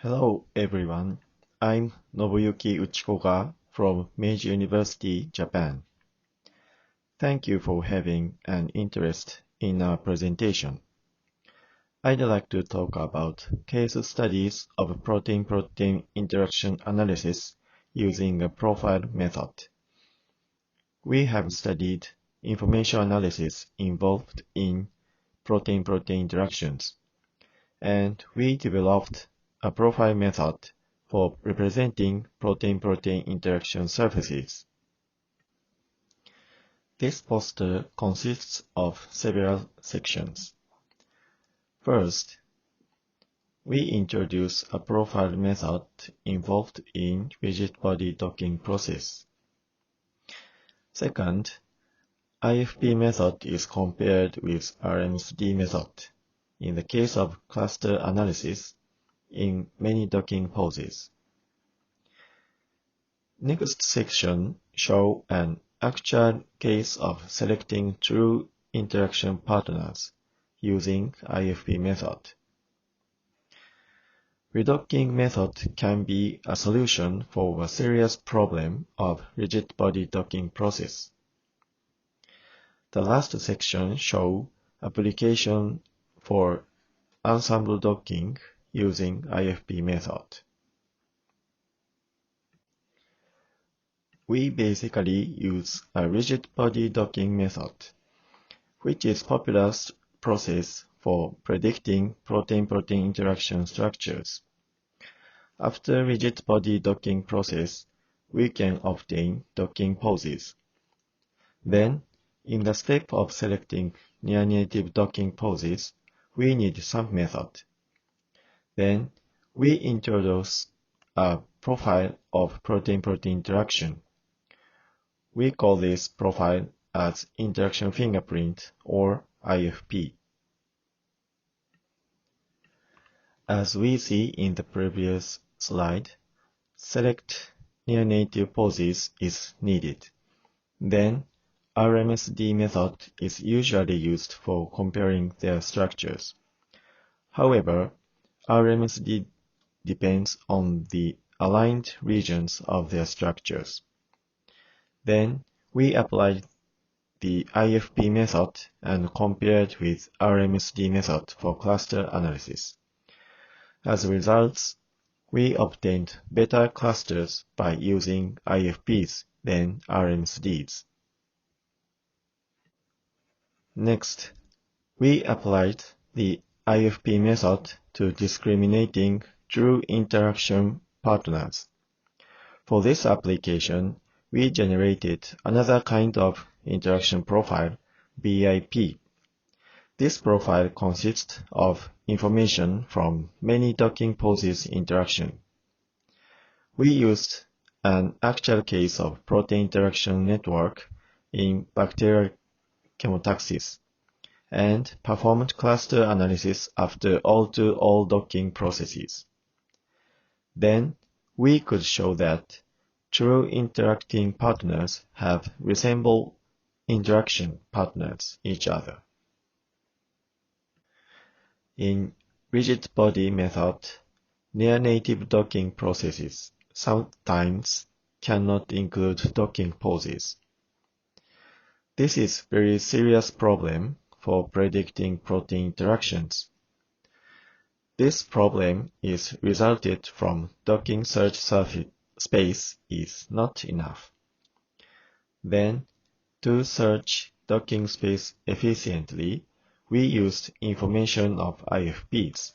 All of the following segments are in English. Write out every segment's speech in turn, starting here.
Hello everyone, I'm Nobuyuki Uchikoga from Meiji University, Japan. Thank you for having an interest in our presentation. I'd like to talk about case studies of protein-protein interaction analysis using a profile method. We have studied information analysis involved in protein-protein interactions, and we developed a profile method for representing protein-protein interaction surfaces. This poster consists of several sections. First, we introduce a profile method involved in rigid body docking process. Second, IFP method is compared with RMSD method in the case of cluster analysis in many docking poses. Next section shows an actual case of selecting true interaction partners using IFP method. Redocking method can be a solution for a serious problem of rigid body docking process. The last section shows application for ensemble docking using IFP method. We basically use a rigid body docking method, which is a popular process for predicting protein-protein interaction structures. After rigid body docking process, we can obtain docking poses. Then, in the step of selecting near-native docking poses, we need some method. Then, we introduce a profile of protein-protein interaction. We call this profile as interaction fingerprint or IFP. As we see in the previous slide, select near-native poses is needed. Then, RMSD method is usually used for comparing their structures. However, RMSD depends on the aligned regions of their structures. Then, we applied the IFP method and compared with RMSD method for cluster analysis. As a result, we obtained better clusters by using IFPs than RMSDs. Next, we applied the IFP method to discriminating true interaction partners. For this application, we generated another kind of interaction profile, BIP. This profile consists of information from many docking poses interaction. We used an actual case of protein interaction network in bacterial chemotaxis and performed cluster analysis after all-to-all docking processes. Then, we could show that true interacting partners have resemble interaction partners each other. In rigid body method, near-native docking processes sometimes cannot include docking poses. This is a very serious problem for predicting protein interactions. This problem is resulted from docking search space is not enough. Then, to search docking space efficiently, we used information of IFPs.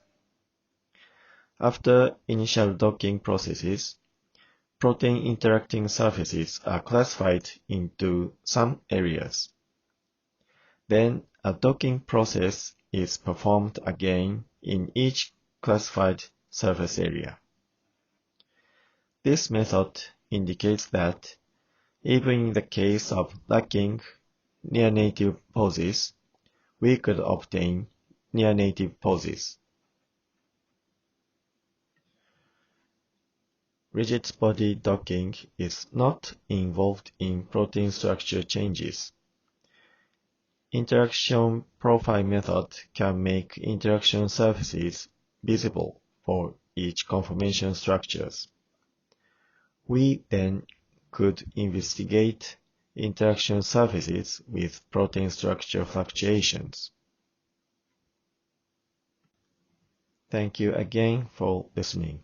After initial docking processes, protein interacting surfaces are classified into some areas. Then, a docking process is performed again in each classified surface area. This method indicates that even in the case of lacking near-native poses, we could obtain near-native poses. Rigid body docking is not involved in protein structure changes. Interaction profile method can make interaction surfaces visible for each conformation structures. We then could investigate interaction surfaces with protein structure fluctuations. Thank you again for listening.